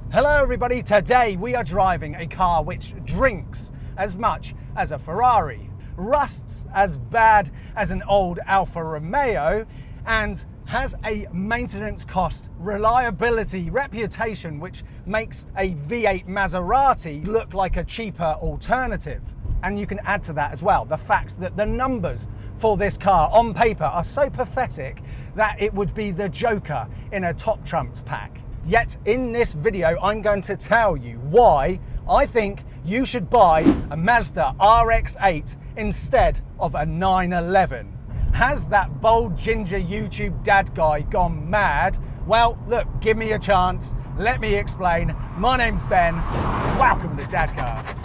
Hello everybody, today we are driving a car which drinks as much as a Ferrari, rusts as bad as an old Alfa Romeo, and has a maintenance cost, reliability, reputation which makes a V8 Maserati look like a cheaper alternative. And you can add to that as well the fact that the numbers for this car on paper are so pathetic that it would be the Joker in a Top Trumps pack. Yet in this video, I'm going to tell you why I think you should buy a Mazda RX-8 instead of a 911. Has that bold ginger YouTube dad guy gone mad? Well, look, give me a chance. Let me explain. My name's Ben. Welcome to Dadcast.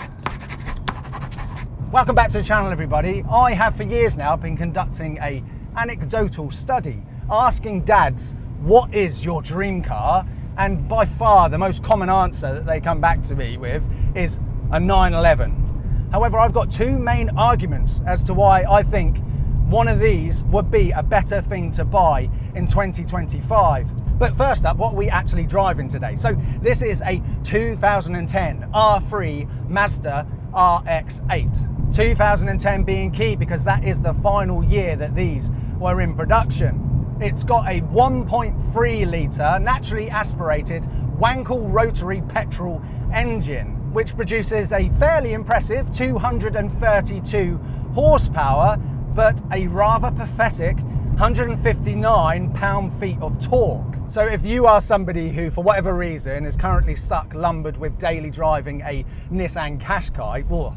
Welcome back to the channel, everybody. I have for years now been conducting an anecdotal study asking dads, what is your dream car? And by far the most common answer that they come back to me with is a 911. However, I've got two main arguments as to why I think one of these would be a better thing to buy in 2025. But first up, what are we actually driving today? So this is a 2010 R3 Mazda RX-8. 2010 being key because that is the final year that these were in production. It's got a 1.3 litre naturally aspirated Wankel Rotary petrol engine, which produces a fairly impressive 232 horsepower, but a rather pathetic 159 pound-feet of torque. So if you are somebody who, for whatever reason, is currently stuck lumbered with daily driving a Nissan Qashqai,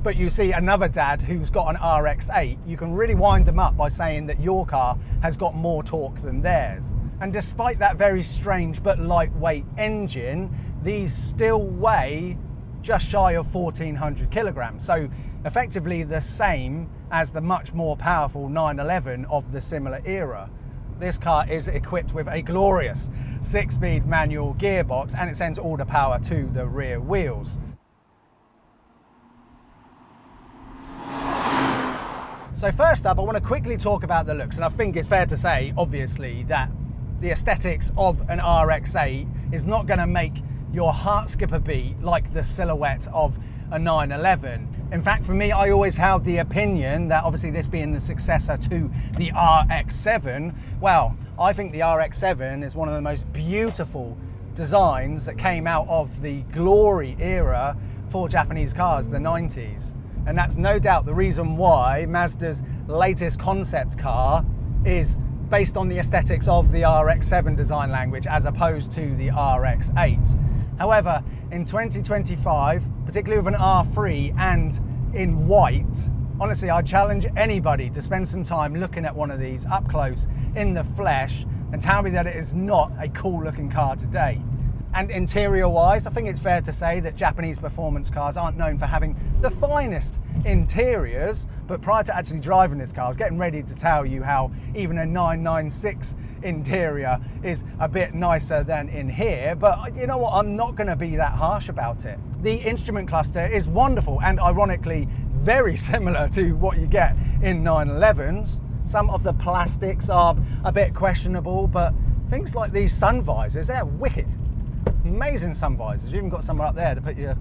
but you see another dad who's got an RX-8, you can really wind them up by saying that your car has got more torque than theirs. And despite that very strange but lightweight engine, these still weigh just shy of 1,400 kilograms. So effectively the same as the much more powerful 911 of the similar era. This car is equipped with a glorious 6-speed manual gearbox, and it sends all the power to the rear wheels. So first up, I want to quickly talk about the looks, and I think it's fair to say, obviously, that the aesthetics of an RX-8 is not going to make your heart skip a beat like the silhouette of a 911. In fact, for me, I always held the opinion that obviously this being the successor to the RX-7, well, I think the RX-7 is one of the most beautiful designs that came out of the glory era for Japanese cars, the 90s. And that's no doubt the reason why Mazda's latest concept car is based on the aesthetics of the RX-7 design language as opposed to the RX-8. However, in 2025, particularly with an R3 and in white, honestly, I challenge anybody to spend some time looking at one of these up close in the flesh and tell me that it is not a cool looking car today. And interior wise, I think it's fair to say that Japanese performance cars aren't known for having the finest interiors, but prior to actually driving this car, I was getting ready to tell you how even a 996 interior is a bit nicer than in here, but you know what, I'm not going to be that harsh about it. The instrument cluster is wonderful and ironically very similar to what you get in 911s. Some of the plastics are a bit questionable, but things like these sun visors, they're wicked. Amazing sun visors. You've even got somewhere up there to put your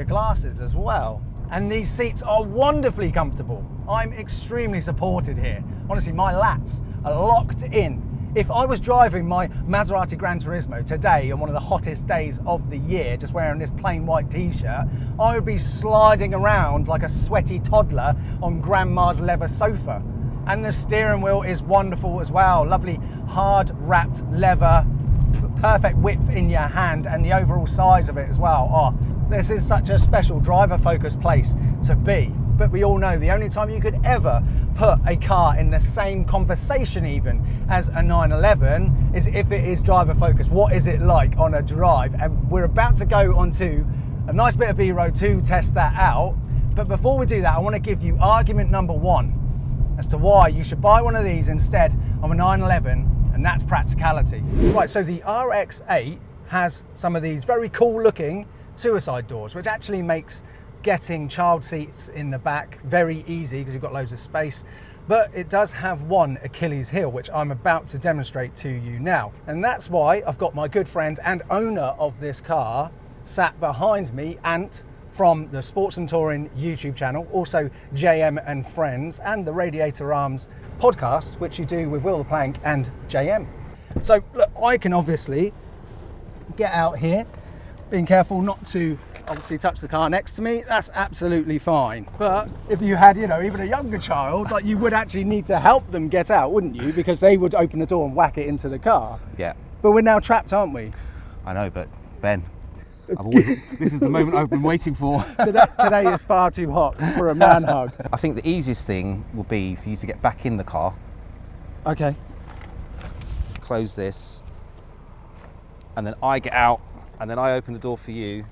glasses as well. And these seats are wonderfully comfortable. I'm extremely supported here. Honestly, my lats are locked in. If I was driving my Maserati Gran Turismo today on one of the hottest days of the year, just wearing this plain white t-shirt, I would be sliding around like a sweaty toddler on grandma's leather sofa. And the steering wheel is wonderful as well. Lovely hard wrapped leather, perfect width in your hand, and the overall size of it as well. Oh, this is such a special driver focused place to be. But we all know the only time you could ever put a car in the same conversation even as a 911 is if it is driver focused. What is it like on a drive? And we're about to go onto a nice bit of B-road to test that out. But before we do that, I want to give you argument number one as to why you should buy one of these instead of a 911. And that's practicality. Right, so the RX-8 has some of these very cool looking suicide doors, which actually makes getting child seats in the back very easy because you've got loads of space. But it does have one Achilles heel, which I'm about to demonstrate to you now. And that's why I've got my good friend and owner of this car sat behind me, Ant, from the Sports and Touring YouTube channel, also JM and Friends, and the Radiator Arms podcast, which you do with Will the Plank and JM. So look, I can obviously get out here, being careful not to obviously touch the car next to me. That's absolutely fine. But if you had, you know, even a younger child, like, you would actually need to help them get out, wouldn't you? Because they would open the door and whack it into the car. Yeah. But we're now trapped, aren't we? I know, but Ben, this is the moment I've been waiting for. Today is far too hot for a man hug. I think the easiest thing will be for you to get back in the car. Okay. Close this, and then I get out, and then I open the door for you.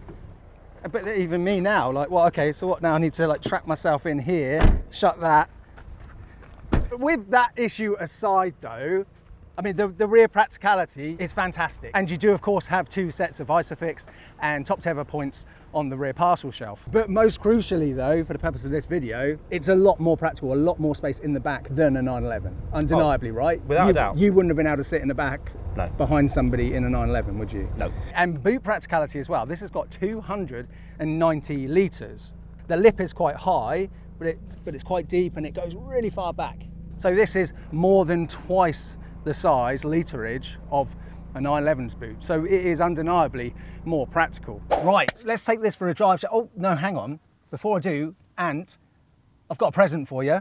But even me now, like, well, okay, so what now? I need to like trap myself in here, shut that. With that issue aside though, I mean, the rear practicality is fantastic. And you do, of course, have two sets of Isofix and top tether points on the rear parcel shelf. But most crucially, though, for the purpose of this video, it's a lot more practical, a lot more space in the back than a 911. Undeniably, right? Without a doubt. You wouldn't have been able to sit in the back behind somebody in a 911, would you? No. And boot practicality as well. This has got 290 litres. The lip is quite high, but it's quite deep and it goes really far back. So this is more than twice the size, literage, of a 911's boot. So it is undeniably more practical. Right, let's take this for a drive. Oh, no, hang on. Before I do, Ant, I've got a present for you.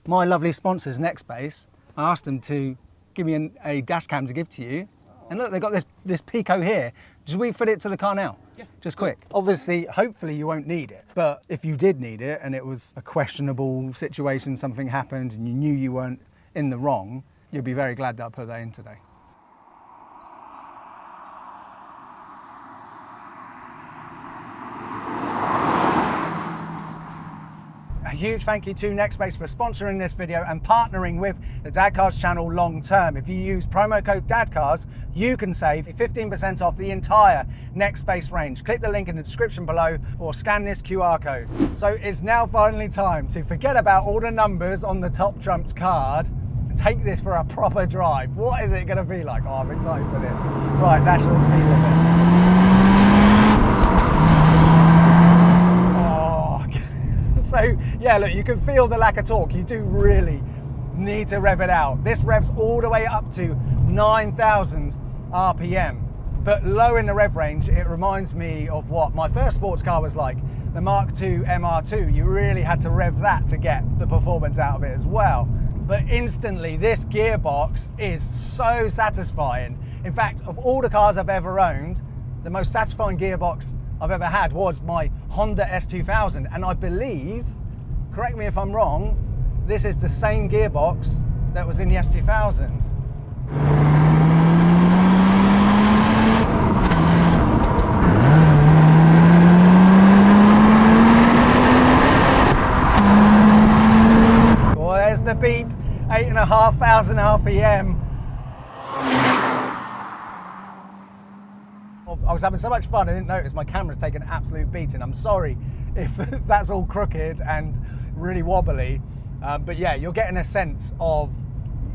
My lovely sponsors, Nextbase, I asked them to give me a dash cam to give to you. And look, they've got this Pico here. Should we fit it to the car now? Yeah. Just quick. Obviously, hopefully you won't need it. But if you did need it and it was a questionable situation, something happened and you knew you weren't in the wrong, you'll be very glad that I put that in today. A huge thank you to Nextbase for sponsoring this video and partnering with the Dad Cars channel long term. If you use promo code DADCARS, you can save 15% off the entire Nextbase range. Click the link in the description below or scan this QR code. So it's now finally time to forget about all the numbers on the top trumps card and take this for a proper drive. What is it going to be like? Oh, I'm excited for this. Right, national speed limit. So yeah, look, you can feel the lack of torque. You do really need to rev it out. This revs all the way up to 9,000 RPM, but low in the rev range. It reminds me of what my first sports car was like, the Mark II MR2. You really had to rev that to get the performance out of it as well. But instantly, this gearbox is so satisfying. In fact, of all the cars I've ever owned, the most satisfying gearbox I've ever had was my Honda S2000. And I believe, correct me if I'm wrong, this is the same gearbox that was in the S2000. Well, there's the beep, 8,500 RPM. I was having so much fun, I didn't notice my camera's taken an absolute beating. I'm sorry if that's all crooked and really wobbly, but yeah, you're getting a sense of,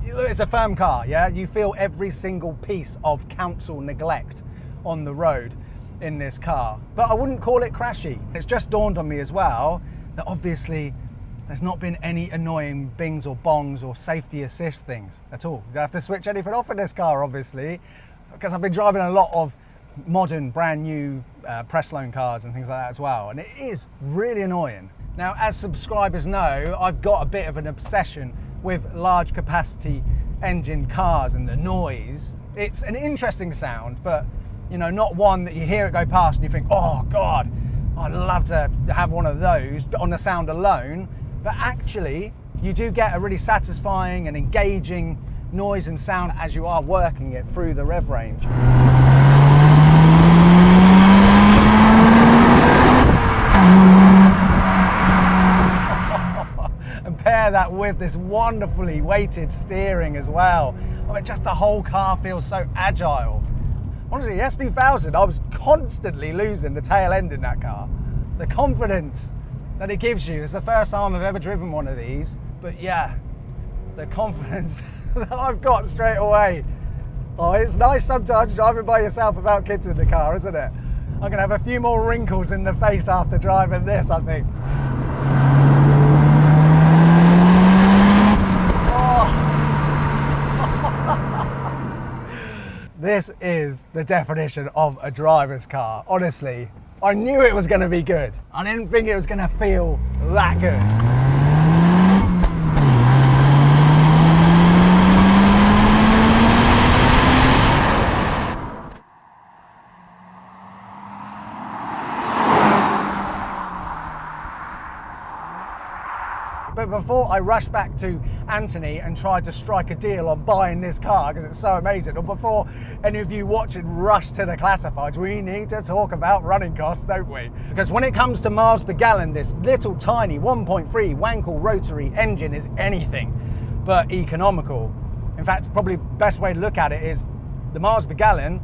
it's a firm car, yeah? You feel every single piece of council neglect on the road in this car, but I wouldn't call it crashy. It's just dawned on me as well that obviously there's not been any annoying bings or bongs or safety assist things at all. You don't have to switch anything off in this car, obviously, because I've been driving a lot of modern, brand new press loan cars and things like that as well, and it is really annoying. Now, as subscribers know, I've got a bit of an obsession with large capacity engine cars and the noise. It's an interesting sound, but you know, not one that you hear it go past and you think, oh God, I'd love to have one of those on the sound alone. But actually, you do get a really satisfying and engaging noise and sound as you are working it through the rev range. And pair that with this wonderfully weighted steering as well. I mean, just the whole car feels so agile. Honestly, the S2000, I was constantly losing the tail end in that car. The confidence that it gives you, it's the first time I've ever driven one of these. But yeah, the confidence that I've got straight away. Oh, it's nice sometimes driving by yourself without kids in the car, isn't it? I'm going to have a few more wrinkles in the face after driving this, I think. This is the definition of a driver's car. Honestly, I knew it was going to be good. I didn't think it was going to feel that good. But before I rush back to Anthony and try to strike a deal on buying this car because it's so amazing, or before any of you watching rush to the classifieds, we need to talk about running costs, don't we? Because when it comes to miles per gallon, this little tiny 1.3 Wankel Rotary engine is anything but economical. In fact, probably the best way to look at it is the miles per gallon,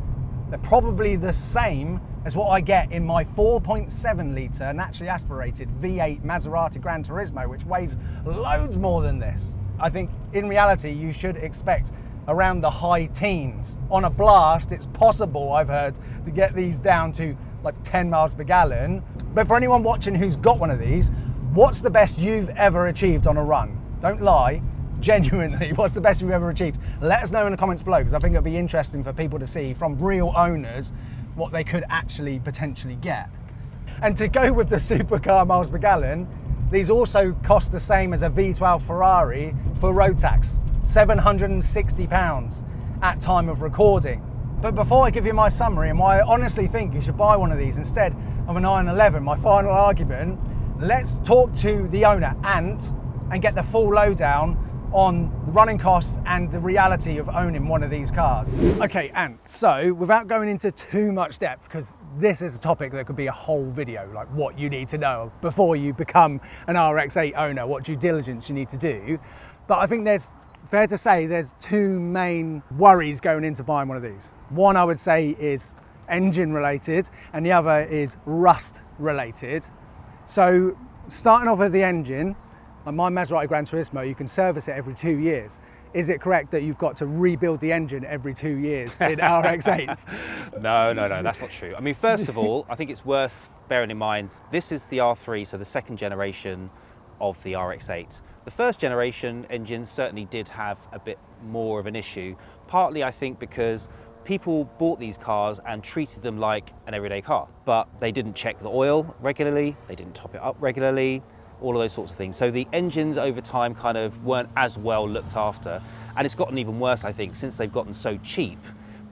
they're probably the same as what I get in my 4.7 litre naturally aspirated V8 Maserati Gran Turismo, which weighs loads more than this. I think in reality you should expect around the high teens. On a blast, it's possible, I've heard, to get these down to like 10 miles per gallon. But for anyone watching who's got one of these, what's the best you've ever achieved on a run? Don't lie. Genuinely, what's the best you've ever achieved? Let us know in the comments below, because I think it'll be interesting for people to see from real owners what they could actually potentially get. And to go with the supercar miles per gallon, these also cost the same as a V12 Ferrari for road tax, £760 at time of recording. But before I give you my summary and why I honestly think you should buy one of these instead of a 911, my final argument, let's talk to the owner, Ant, and get the full lowdown on the running costs and the reality of owning one of these cars. Okay, Ant, so without going into too much depth, because this is a topic that could be a whole video, like what you need to know before you become an RX-8 owner, what due diligence you need to do. But I think there's, fair to say, there's two main worries going into buying one of these. One I would say is engine related, and the other is rust related. So starting off with the engine, on my Maserati Gran Turismo, you can service it every 2 years. Is it correct that you've got to rebuild the engine every 2 years in RX-8s? No, that's not true. I mean, first of all, I think it's worth bearing in mind, this is the R3, so the second generation of the RX-8. The first generation engine certainly did have a bit more of an issue, partly I think because people bought these cars and treated them like an everyday car, but they didn't check the oil regularly, they didn't top it up regularly, all of those sorts of things. So the engines over time kind of weren't as well looked after. And it's gotten even worse, I think, since they've gotten so cheap,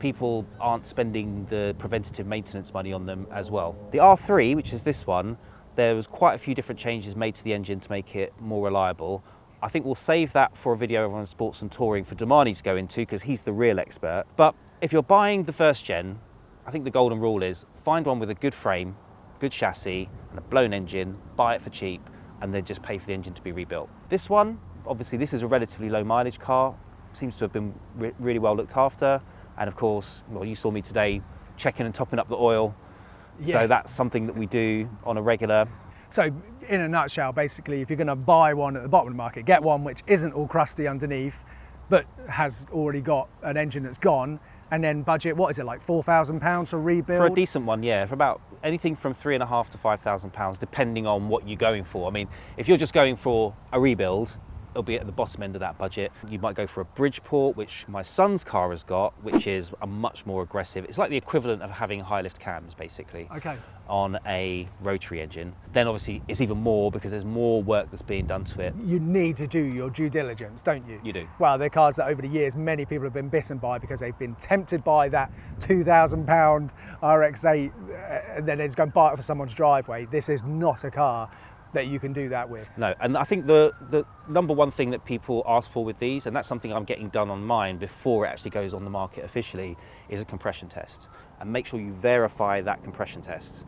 people aren't spending the preventative maintenance money on them as well. The R3, which is this one, there was quite a few different changes made to the engine to make it more reliable. I think we'll save that for a video over on Sports and Touring for Damani to go into, because he's the real expert. But if you're buying the first gen, I think the golden rule is find one with a good frame, good chassis, and a blown engine, buy it for cheap, and then just pay for the engine to be rebuilt. This one, obviously this is a relatively low mileage car, seems to have been really well looked after. And of course, well, you saw me today checking and topping up the oil. Yes. So that's something that we do on a regular. So in a nutshell, basically, if you're gonna buy one at the bottom of the market, get one which isn't all crusty underneath, but has already got an engine that's gone, and then budget, what is it, like £4,000 for rebuild? For a decent one, yeah, for about anything from £3,500 to £5,000, depending on what you're going for. I mean, if you're just going for a rebuild, it'll be at the bottom end of that budget. You might go for a Bridgeport, which my son's car has got, which is a much more aggressive. It's like the equivalent of having high lift cams, basically, okay, on a Rotary engine. Then obviously it's even more because there's more work that's being done to it. You need to do your due diligence, don't you? You do. Well, they're cars that over the years many people have been bitten by because they've been tempted by that £2,000 RX-8 and then they just go and buy it for someone's driveway. This is not a car that you can do that with. No, and I think the number one thing that people ask for with these, and that's something I'm getting done on mine before it actually goes on the market officially, is a compression test. And make sure you verify that compression test.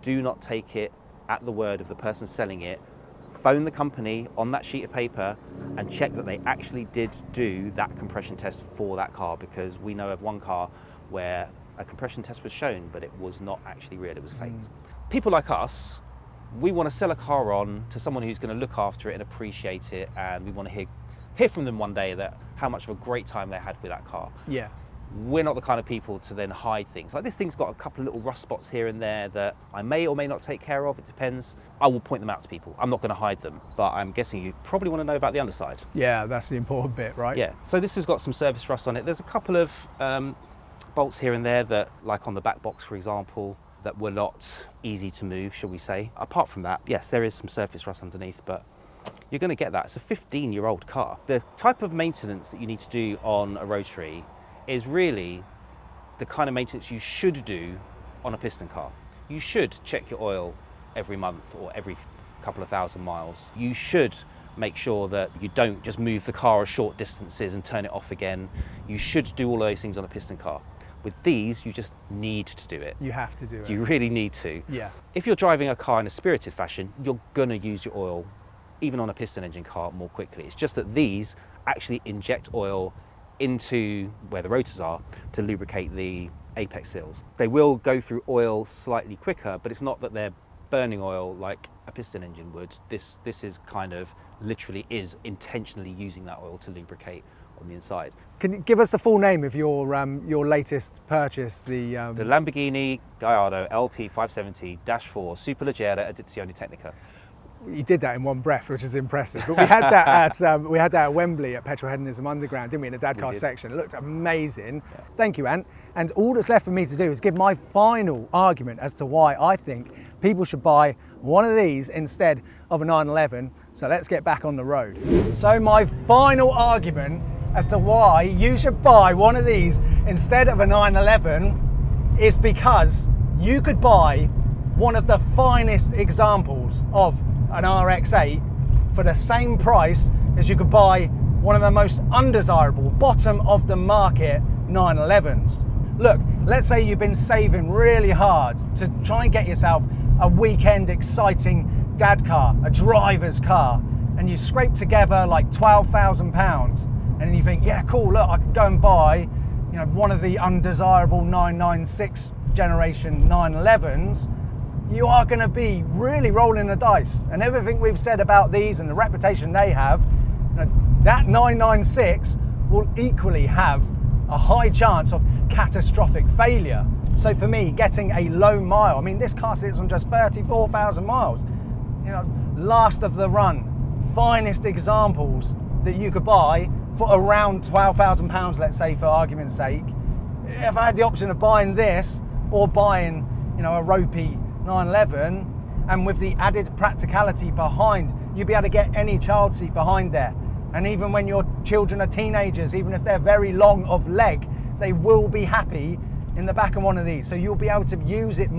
Do not take it at the word of the person selling it. Phone the company on that sheet of paper and check that they actually did do that compression test for that car, because we know of one car where a compression test was shown, but it was not actually real, it was faked. People like us, we want to sell a car on to someone who's going to look after it and appreciate it, and we want to hear hear from them one day that how much of a great time they had with that car. Yeah. We're not the kind of people to then hide things. Like this thing's got a couple of little rust spots here and there that I may or may not take care of, it depends. I will point them out to people. I'm not going to hide them, but I'm guessing you probably want to know about the underside. Yeah, that's the important bit, right? Yeah, so this has got some surface rust on it. There's a couple of bolts here and there that, like on the back box, for example, that were not easy to move, shall we say. Apart from that, yes, there is some surface rust underneath, but you're going to get that. It's a 15-year-old car. The type of maintenance that you need to do on a Rotary is really the kind of maintenance you should do on a piston car. You should check your oil every month or every couple of thousand miles. You should make sure that you don't just move the car a short distances and turn it off again. You should do all of those things on a piston car. With these, you just need to do it. You have to do it. You really need to. Yeah. If you're driving a car in a spirited fashion, you're gonna use your oil, even on a piston engine car, more quickly. It's just that these actually inject oil into where the rotors are to lubricate the apex seals. They will go through oil slightly quicker, but it's not that they're burning oil like a piston engine would. This is kind of literally is intentionally using that oil to lubricate on the inside. Can you give us the full name of your latest purchase? The Lamborghini Gallardo LP570-4 Superleggera Edizione Tecnica. You did that in one breath, which is impressive. But we had that at Wembley at Petrol Hedonism Underground, didn't we, in the dad car section? It looked amazing. Yeah. Thank you, Ant. And all that's left for me to do is give my final argument as to why I think people should buy one of these instead of a 911. So let's get back on the road. So my final argument as to why you should buy one of these instead of a 911 is because you could buy one of the finest examples of an RX8 for the same price as you could buy one of the most undesirable, bottom of the market 911s. Look, let's say you've been saving really hard to try and get yourself a weekend exciting dad car, a driver's car, and you scrape together like £12,000, and then you think, yeah, cool, look, I could go and buy, you know, one of the undesirable 996 generation 911s. You are going to be really rolling the dice, and everything we've said about these and the reputation they have, you know, that 996 will equally have a high chance of catastrophic failure. So for me, getting a low mile, I mean, this car sits on just 34,000 miles, you know, last of the run, finest examples that you could buy for around £12,000, let's say, for argument's sake. If I had the option of buying this or buying, you know, a ropey 911, and with the added practicality behind, you'd be able to get any child seat behind there. And even when your children are teenagers, even if they're very long of leg, they will be happy in the back of one of these. So you'll be able to use it in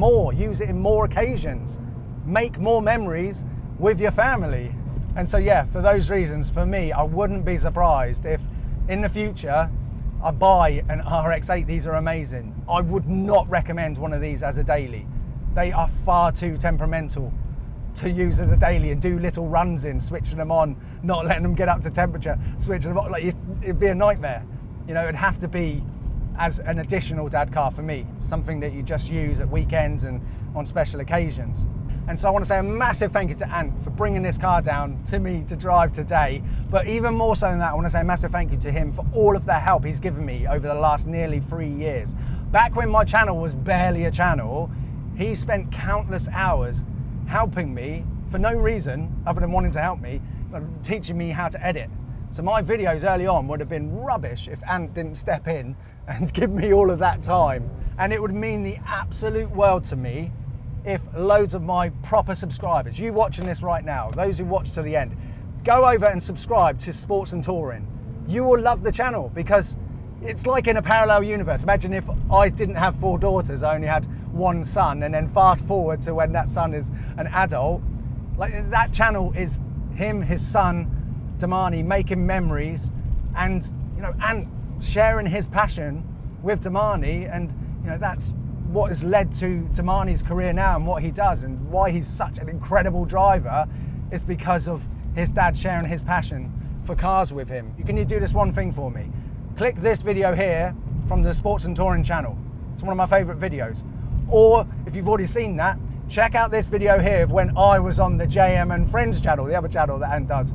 more occasions, make more memories with your family. And so yeah, for those reasons, for me, I wouldn't be surprised if in the future I buy an RX8. These are amazing. I would not recommend one of these as a daily. They are far too temperamental to use as a daily and do little runs in, switching them on, not letting them get up to temperature, switching them on. Like, it'd be a nightmare. You know, it'd have to be as an additional dad car for me, something that you just use at weekends and on special occasions. And so I want to say a massive thank you to Ant for bringing this car down to me to drive today. But even more so than that, I want to say a massive thank you to him for all of the help he's given me over the last nearly 3 years. Back when my channel was barely a channel, he spent countless hours helping me for no reason other than wanting to help me, teaching me how to edit. So my videos early on would have been rubbish if Ant didn't step in and give me all of that time. And it would mean the absolute world to me if loads of my proper subscribers, you watching this right now, those who watch to the end, go over and subscribe to Sports and Touring. You will love the channel because it's like in a parallel universe. Imagine if I didn't have 4 daughters, I only had 1 son, and then fast forward to when that son is an adult. Like, that channel is him, his son, Damani, making memories, and you know, and sharing his passion with Damani, and you know, that's what has led to Damani's career now and what he does, and why he's such an incredible driver is because of his dad sharing his passion for cars with him. Can you do this one thing for me? Click this video here from the Sports and Touring channel. It's one of my favorite videos. Or if you've already seen that, check out this video here of when I was on the JM and Friends channel, the other channel that Ant does.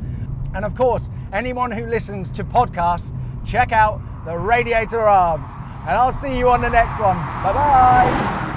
And of course, anyone who listens to podcasts, check out the Radiator arms. And I'll see you on the next one. Bye-bye.